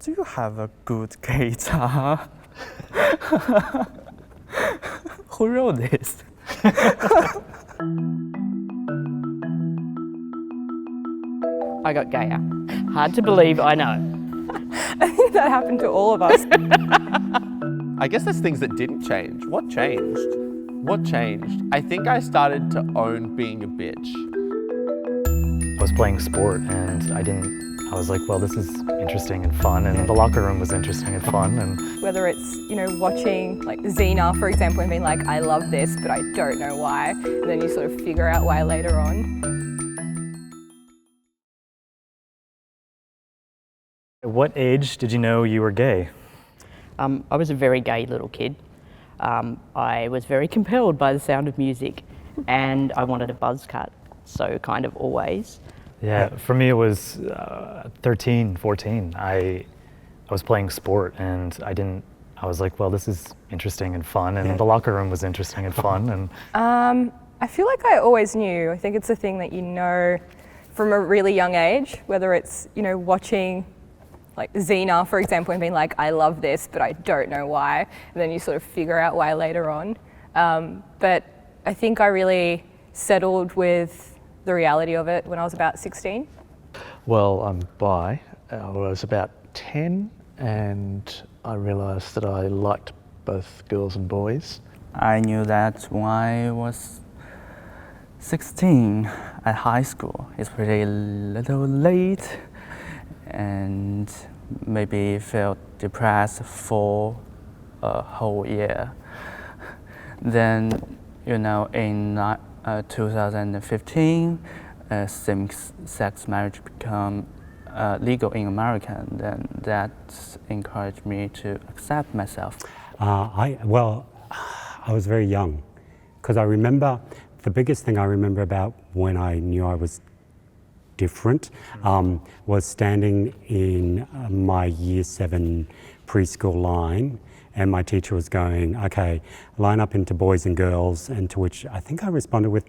do you have a good guitar? Who wrote this? I got gayer. Hard to believe, I know. I think that happened to all of us. I guess there's things that didn't change. What changed? What changed? I think I started to own being a bitch. I was playing sport and I was like, well, this is interesting and fun, and the locker room was interesting and fun. And Whether it's, watching like Xena, for example, and being like, I love this, but I don't know why. And then you sort of figure out why later on. at what age did you know you were gay? I was a very gay little kid. I was very compelled by the sound of music, and I wanted a buzz cut, so kind of always. Yeah, for me it was 13, 14. I was playing sport and I was like, well, this is interesting and fun, and the locker room was interesting and fun. And I feel like I always knew. I think it's a thing that you know from a really young age, whether it's, watching like Xena, for example, and being like, I love this, but I don't know why. And then you sort of figure out why later on. But I think I really settled with the reality of it when I was about 16. Well, I'm bi. I was about 10 and I realised that I liked both girls and boys. I knew that when I was 16 at high school. It's pretty little late, and maybe felt depressed for a whole year. Then, in 2015, same-sex marriage become legal in America. Then that encouraged me to accept myself. I was very young, because I remember, the biggest thing I remember about when I knew I was different was standing in my year 7 preschool line, and my teacher was going, okay, line up into boys and girls, and to which I think I responded with,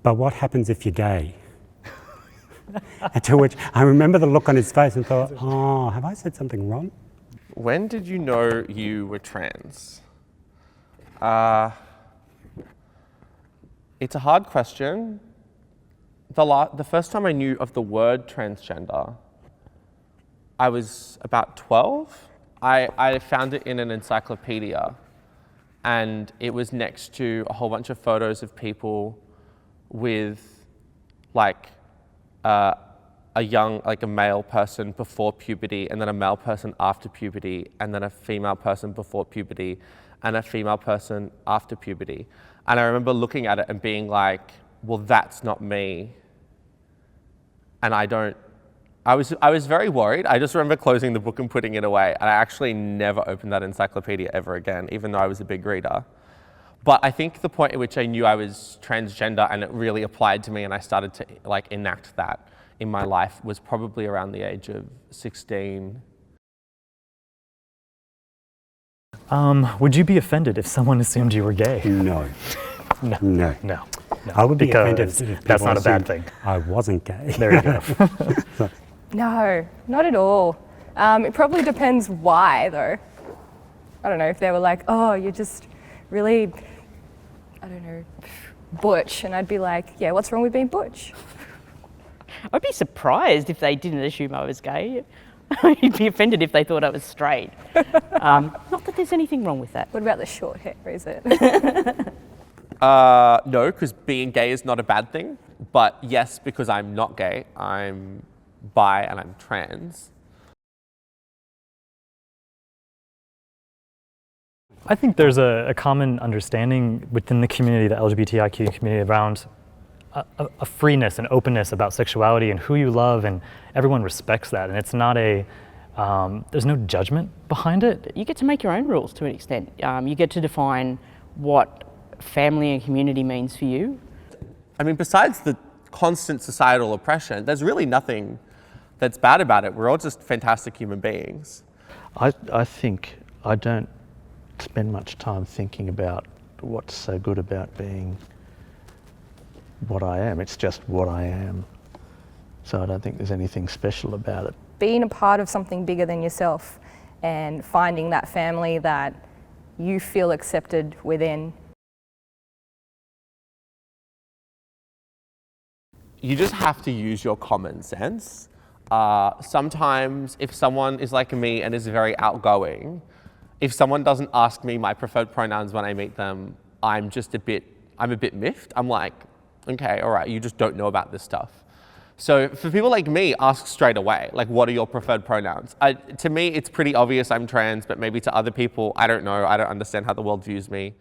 but what happens if you're gay? And to which I remember the look on his face and thought, oh, have I said something wrong? When did you know you were trans? It's a hard question. The first time I knew of the word transgender, I was about 12. I found it in an encyclopedia, and it was next to a whole bunch of photos of people with a male person before puberty, and then a male person after puberty, and then a female person before puberty, and a female person after puberty. And I remember looking at it and being like, well, that's not me. And I was very worried. I just remember closing the book and putting it away. And I actually never opened that encyclopedia ever again, even though I was a big reader. But I think the point at which I knew I was transgender and it really applied to me and I started to enact that in my life was probably around the age of 16. Would you be offended if someone assumed you were gay? No. No. No. No. I would be Because offended if that's people not a bad assumed thing. I wasn't gay. There you go. No, not at all. It probably depends why, though. I don't know, if they were like, oh, you're just really, I don't know, butch. And I'd be like, yeah, what's wrong with being butch? I'd be surprised if they didn't assume I was gay. I'd be offended if they thought I was straight. Not that there's anything wrong with that. What about the short hair, is it? No, because being gay is not a bad thing. But yes, because I'm not gay, I'm bi and I'm trans. I think there's a common understanding within the community, the LGBTIQ community, around a freeness and openness about sexuality and who you love, and everyone respects that. And it's not there's no judgment behind it. You get to make your own rules to an extent. You get to define what family and community means for you. I mean, besides the constant societal oppression, there's really nothing that's bad about it. We're all just fantastic human beings. I think I don't spend much time thinking about what's so good about being what I am. It's just what I am. So I don't think there's anything special about it. being a part of something bigger than yourself and finding that family that you feel accepted within. You just have to use your common sense. Sometimes if someone is like me and is very outgoing, if someone doesn't ask me my preferred pronouns when I meet them, I'm a bit miffed. I'm like, okay, all right, you just don't know about this stuff. So for people like me, ask straight away, like, what are your preferred pronouns? To me, it's pretty obvious I'm trans, but maybe to other people, I don't know. I don't understand how the world views me.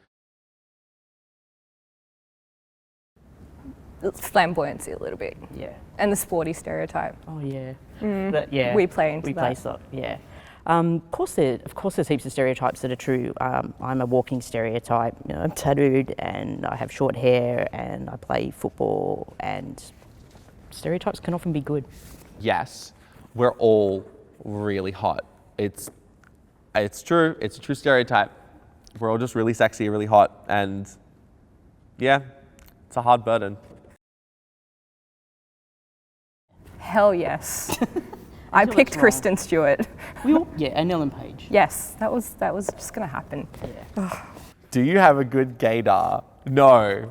Flamboyancy a little bit. Yeah. And the sporty stereotype. Oh yeah. Yeah. We play into we play that. so, yeah. Of course, there's heaps of stereotypes that are true. I'm a walking stereotype. You know, I'm tattooed and I have short hair and I play football, and stereotypes can often be good. Yes, we're all really hot. It's true. It's a true stereotype. We're all just really sexy, really hot, and yeah, it's a hard burden. Hell yes. I picked wrong. Kristen Stewart. And Ellen Page. Yes, that was just gonna happen. Yeah. Do you have a good gaydar? No,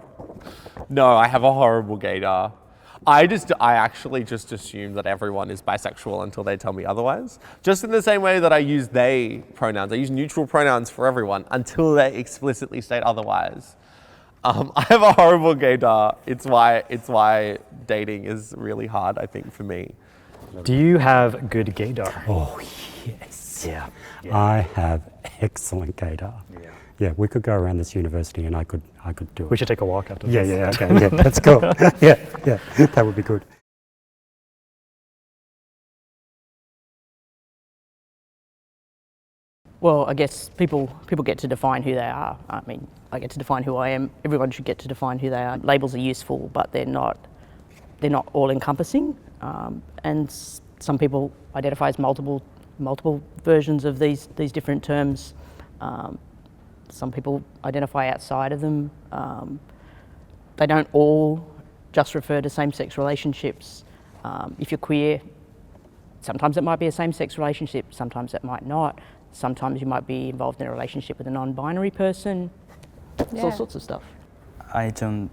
I have a horrible gaydar. I actually just assume that everyone is bisexual until they tell me otherwise. Just in the same way that I use they pronouns. I use neutral pronouns for everyone until they explicitly state otherwise. I have a horrible gaydar. It's why dating is really hard, I think, for me. Do you have good gaydar? Oh, yes. Yeah. I have excellent gaydar. Yeah, we could go around this university and I could do it. We should take a walk after Yeah, this. okay, yeah, let's go. yeah, that would be good. Well, I guess people get to define who they are. I mean, I get to define who I am. Everyone should get to define who they are. Labels are useful, but they're not all-encompassing. And some people identify as multiple versions of these different terms. Some people identify outside of them. They don't all just refer to same-sex relationships. If you're queer, sometimes it might be a same-sex relationship, sometimes it might not. Sometimes you might be involved in a relationship with a non-binary person. It's all sorts of stuff. I don't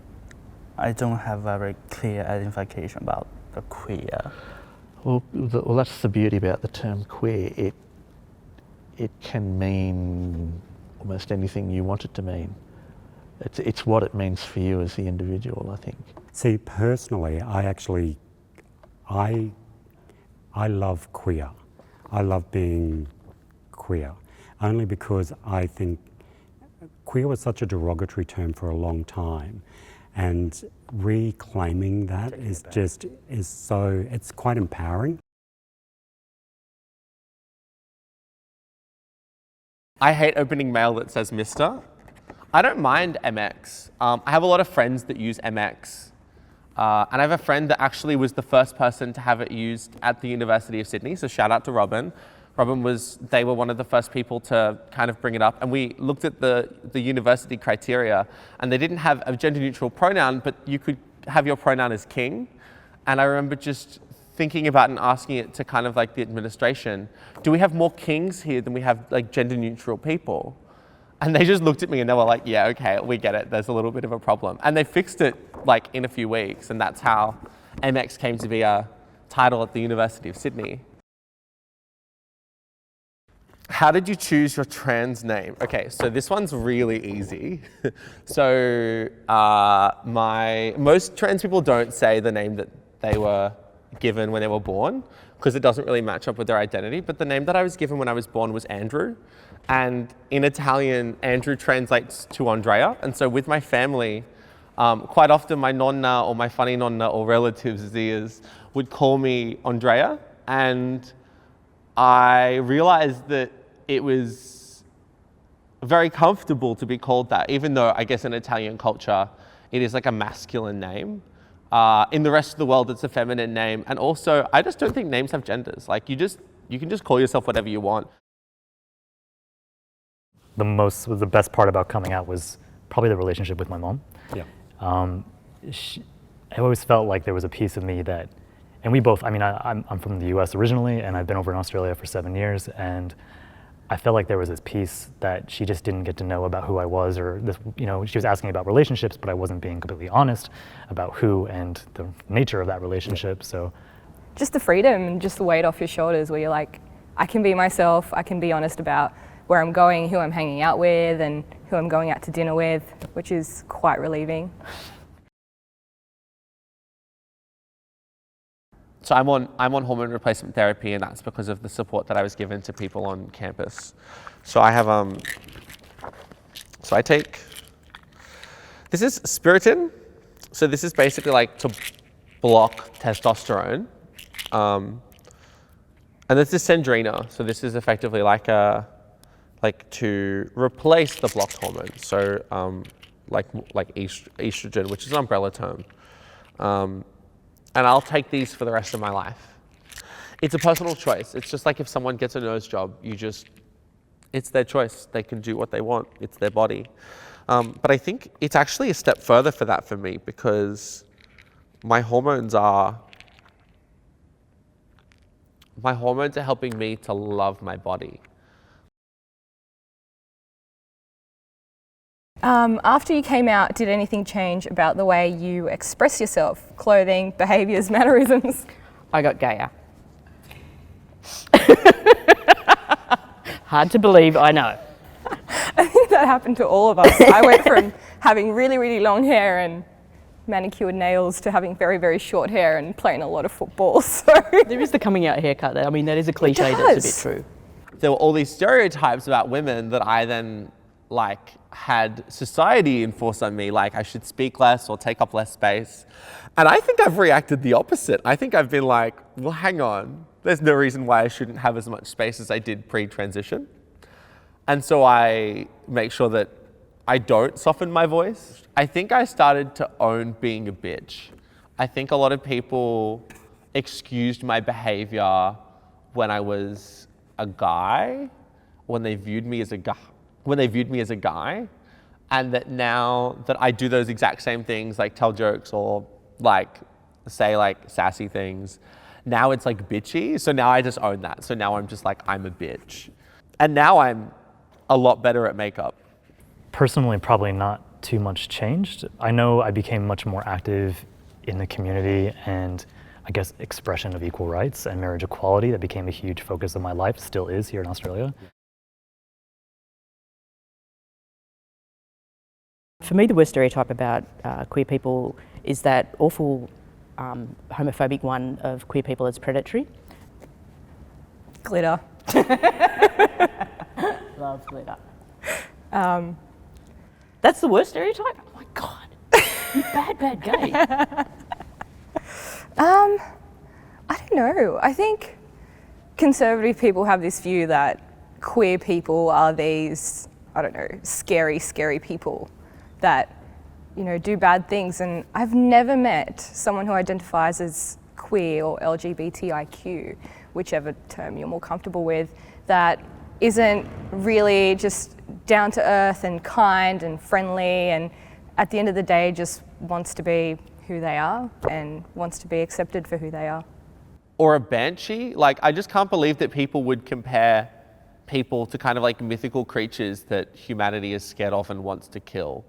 have a very clear identification about the queer. Well, that's the beauty about the term queer. It can mean almost anything you want it to mean. It's what it means for you as the individual, I think. See, personally, I love queer. I love being queer, only because I think queer was such a derogatory term for a long time, and reclaiming that it's quite empowering. I hate opening mail that says Mr. I don't mind MX. I have a lot of friends that use MX. And I have a friend that actually was the first person to have it used at the University of Sydney, so shout out to Robin. They were one of the first people to kind of bring it up, and we looked at the university criteria, and they didn't have a gender neutral pronoun, but you could have your pronoun as king. And I remember just thinking about and asking it to kind of like the administration, do we have more kings here than we have like gender neutral people? And they just looked at me and they were like, yeah, okay, we get it. There's a little bit of a problem. And they fixed it like in a few weeks, and that's how MX came to be a title at the University of Sydney. How did you choose your trans name? Okay, so this one's really easy. So most trans people don't say the name that they were given when they were born, because it doesn't really match up with their identity. But the name that I was given when I was born was Andrew. And in Italian, Andrew translates to Andrea. And so with my family, quite often my nonna or my funny nonna or relatives, zias, would call me Andrea. And I realized that it was very comfortable to be called that, even though I guess in Italian culture, it is like a masculine name. In the rest of the world, it's a feminine name. And also, I just don't think names have genders. Like you can just call yourself whatever you want. The best part about coming out was probably the relationship with my mom. Yeah. I always felt like there was a piece of me that And we both, I mean, I'm from the US originally, and I've been over in Australia for 7 years, and I felt like there was this piece that she just didn't get to know about who I was, or this, you know, she was asking about relationships, but I wasn't being completely honest about who and the nature of that relationship. So just the freedom and just the weight off your shoulders where you're like, I can be myself, I can be honest about where I'm going, who I'm hanging out with, and who I'm going out to dinner with, which is quite relieving. So I'm on hormone replacement therapy, and that's because of the support that I was given to people on campus. So I have so I take, this is Spiriton. So this is basically like to block testosterone. And this is Sendrina. So this is effectively like to replace the blocked hormone. So like estrogen, which is an umbrella term. And I'll take these for the rest of my life. It's a personal choice. It's just like if someone gets a nose job, it's their choice. They can do what they want. It's their body. But I think it's actually a step further for that for me, because my hormones are helping me to love my body. After you came out, did anything change about the way you express yourself? Clothing, behaviours, mannerisms? I got gayer. Hard to believe, I know. I think that happened to all of us. I went from having really, really long hair and manicured nails to having very, very short hair and playing a lot of football. So There is the coming out haircut there. I mean, that is a cliche that's a bit true. There were all these stereotypes about women that I then had society enforce on me, like I should speak less or take up less space. And I think I've reacted the opposite. I think I've been like, well, hang on, there's no reason why I shouldn't have as much space as I did pre-transition. And so I make sure that I don't soften my voice. I think I started to own being a bitch. I think a lot of people excused my behavior when I was a guy, when they viewed me as a guy, and that now that I do those exact same things, like tell jokes or like say like sassy things, now it's like bitchy. So now I just own that. So now I'm just like, I'm a bitch. And now I'm a lot better at makeup. personally, probably not too much changed. I know I became much more active in the community, and I guess expression of equal rights and marriage equality that became a huge focus of my life, still is here in Australia. For me, the worst stereotype about queer people is that awful homophobic one of queer people as predatory. Glitter. Love glitter. That's the worst stereotype? Oh my God, you bad gay. I don't know. I think conservative people have this view that queer people are these, I don't know, scary people that, you know, do bad things. And I've never met someone who identifies as queer or LGBTIQ, whichever term you're more comfortable with, that isn't really just down to earth and kind and friendly, and at the end of the day just wants to be who they are and wants to be accepted for who they are. Or a banshee. Like, I just can't believe that people would compare people to kind of like mythical creatures that humanity is scared of and wants to kill.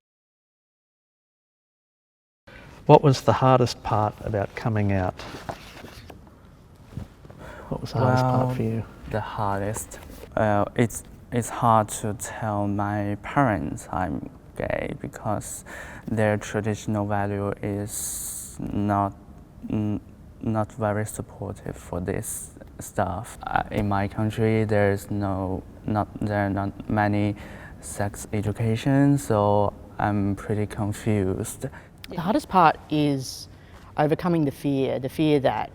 What was the hardest part about coming out? What was the hardest part for you? The hardest. It's hard to tell my parents I'm gay because their traditional value is not very supportive for this stuff. In my country, there are not many sex education, so I'm pretty confused. The hardest part is overcoming the fear that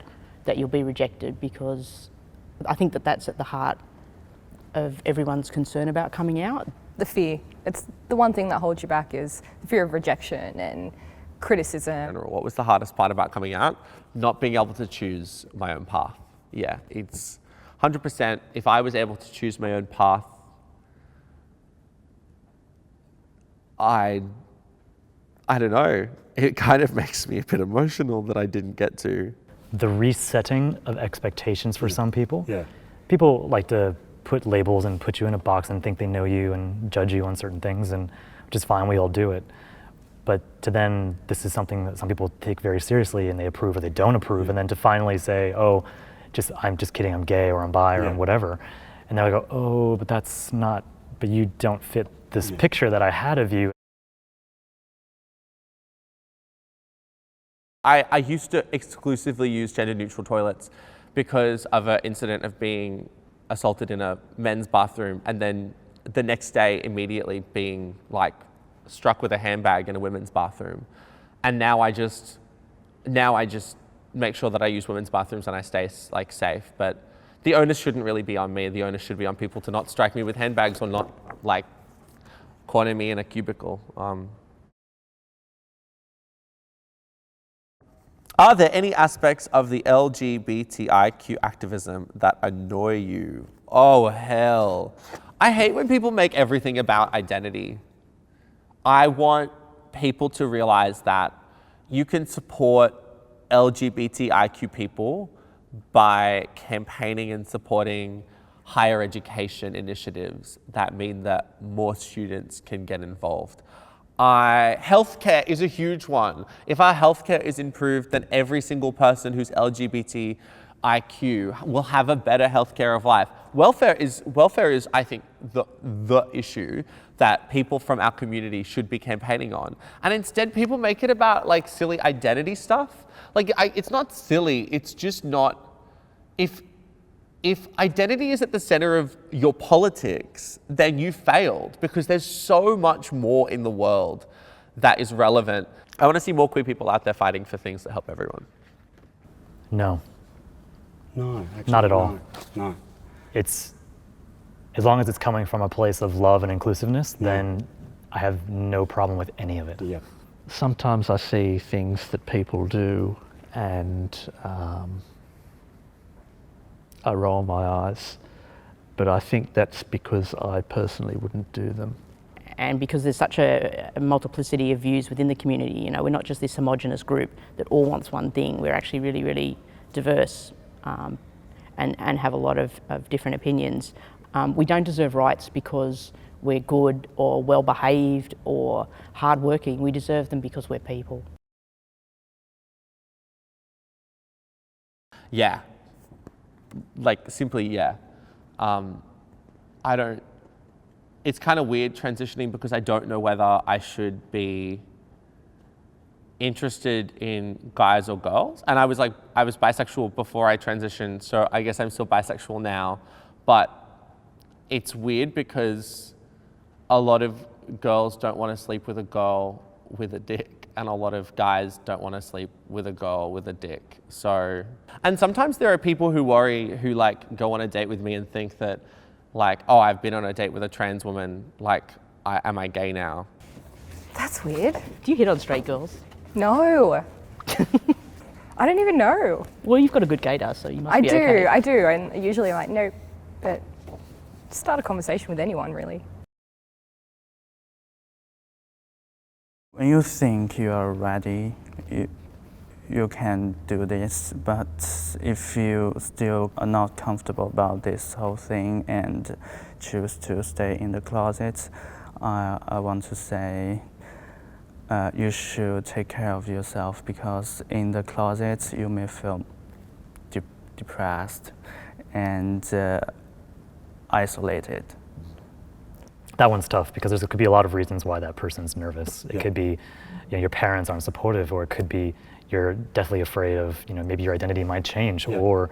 you'll be rejected, because I think that that's at the heart of everyone's concern about coming out. The fear. It's the one thing that holds you back, is the fear of rejection and criticism. What was the hardest part about coming out? Not being able to choose my own path. Yeah, it's 100%. If I was able to choose my own path, I don't know. It kind of makes me a bit emotional that I didn't get to. the resetting of expectations for some people. Yeah. People like to put labels and put you in a box and think they know you and judge you on certain things, and which is fine, we all do it. But to then, this is something that some people take very seriously and they approve or they don't approve, and then to finally say, oh, I'm just kidding, I'm gay or I'm bi or I'm whatever. And then I go, oh, but that's not, but you don't fit this picture that I had of you. I used to exclusively use gender-neutral toilets because of an incident of being assaulted in a men's bathroom, and then the next day immediately being like struck with a handbag in a women's bathroom. And now I just make sure that I use women's bathrooms and I stay like safe. But the onus shouldn't really be on me. The onus should be on people to not strike me with handbags or not like corner me in a cubicle. Are there any aspects of the LGBTIQ activism that annoy you? Oh, hell. I hate when people make everything about identity. I want people to realize that you can support LGBTIQ people by campaigning and supporting higher education initiatives that mean that more students can get involved. Healthcare is a huge one. If our healthcare is improved, then every single person who's LGBTIQ will have a better healthcare of life. Welfare is, I think, the issue that people from our community should be campaigning on. And instead, people make it about like silly identity stuff. Like, it's not silly, it's just not, if identity is at the center of your politics, then you failed, because there's so much more in the world that is relevant. I want to see more queer people out there fighting for things that help everyone. No. No, actually, not at all. No. It's, as long as it's coming from a place of love and inclusiveness, then I have no problem with any of it. Yeah. Sometimes I see things that people do and I roll my eyes, but I think that's because I personally wouldn't do them. And because there's such a multiplicity of views within the community, you know, we're not just this homogenous group that all wants one thing. We're actually really, really diverse and have a lot of different opinions. We don't deserve rights because we're good or well-behaved or hardworking. We deserve them because we're people. Yeah. Like, simply, yeah. It's kind of weird transitioning because I don't know whether I should be interested in guys or girls. And I was bisexual before I transitioned, so I guess I'm still bisexual now. But it's weird because a lot of girls don't want to sleep with a girl with a dick, and a lot of guys don't want to sleep with a girl with a dick. So, and sometimes there are people who like go on a date with me and think that like, oh, I've been on a date with a trans woman, like, am I gay now? That's weird. Do you hit on straight girls? No. I don't even know. Well, you've got a good gaydar, so you must be okay. I do, and usually I'm like, no, but start a conversation with anyone, really. When you think you are ready, you can do this, but if you still are not comfortable about this whole thing and choose to stay in the closet, I want to say you should take care of yourself, because in the closet you may feel depressed and isolated. That one's tough because there could be a lot of reasons why that person's nervous. It could be, your parents aren't supportive, or it could be you're deathly afraid of, maybe your identity might change, or,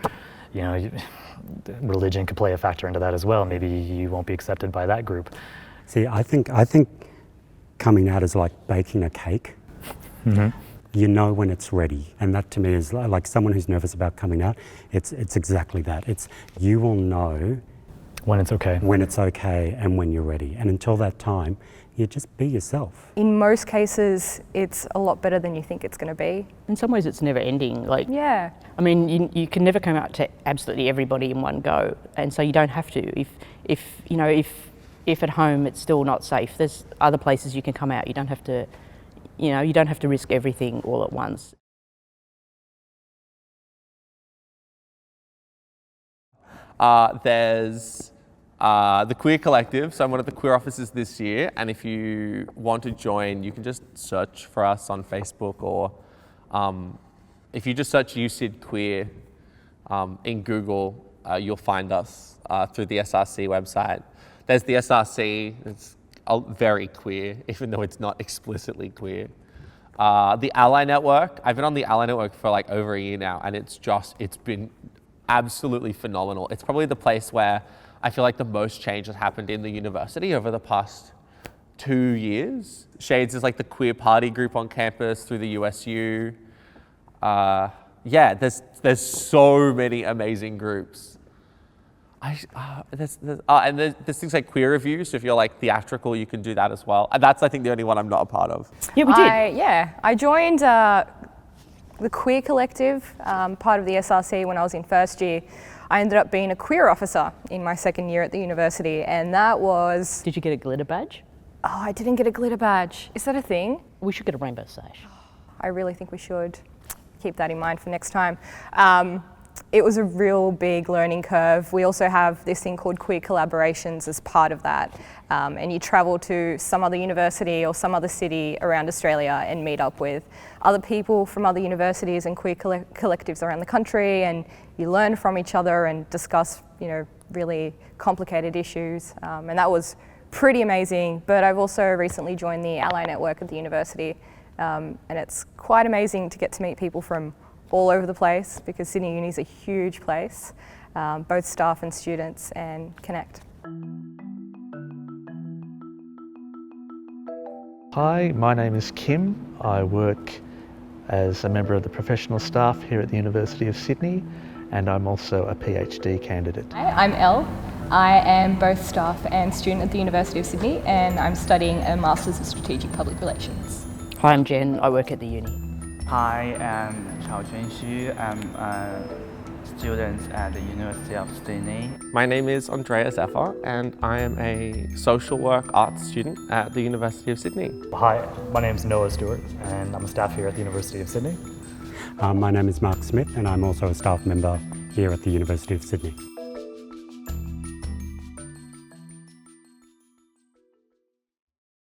religion could play a factor into that as well. Maybe you won't be accepted by that group. See, I think coming out is like baking a cake. Mm-hmm. You know when it's ready, and that to me is like someone who's nervous about coming out. It's exactly that. You will know when it's okay. When it's okay and when you're ready. And until that time, you just be yourself. In most cases, it's a lot better than you think it's going to be. In some ways, it's never ending. Like, yeah. I mean, you can never come out to absolutely everybody in one go, and so you don't have to. If at home it's still not safe, there's other places you can come out. You don't have to, you don't have to risk everything all at once. There's the Queer Collective, so I'm one of the queer officers this year, and if you want to join, you can just search for us on Facebook, or if you just search USyd Queer in Google, you'll find us through the SRC website. There's the SRC, it's very queer, even though it's not explicitly queer. The Ally Network, I've been on the Ally Network for like over a year now, and it's been absolutely phenomenal. It's probably the place where I feel like the most change has happened in the university over the past 2 years. Shades is like the queer party group on campus through the USU. Yeah, there's so many amazing groups. And there's things like queer reviews, so if you're like theatrical, you can do that as well. And that's, I think, the only one I'm not a part of. Yeah, we did. I joined the Queer Collective, part of the SRC when I was in first year. I ended up being a queer officer in my second year at the university, and that was... Did you get a glitter badge? Oh, I didn't get a glitter badge. Is that a thing? We should get a rainbow sash. I really think we should. Keep that in mind for next time. It was a real big learning curve. We also have this thing called queer collaborations as part of that. And you travel to some other university or some other city around Australia and meet up with other people from other universities and queer collectives around the country, and you learn from each other and discuss, really complicated issues. And that was pretty amazing. But I've also recently joined the Ally Network at the university. And it's quite amazing to get to meet people from all over the place, because Sydney Uni is a huge place, both staff and students, and connect. Hi, my name is Kim. I work as a member of the professional staff here at the University of Sydney, and I'm also a PhD candidate. Hi, I'm Elle. I am both staff and student at the University of Sydney, and I'm studying a Masters of Strategic Public Relations. Hi, I'm Jen. I work at the uni. Hi, I'm Chao Junxu. I'm a student at the University of Sydney. My name is Andrea Zephyr, and I am a social work arts student at the University of Sydney. Hi, my name's Noah Stewart, and I'm a staff here at the University of Sydney. My name is Mark Smith, and I'm also a staff member here at the University of Sydney.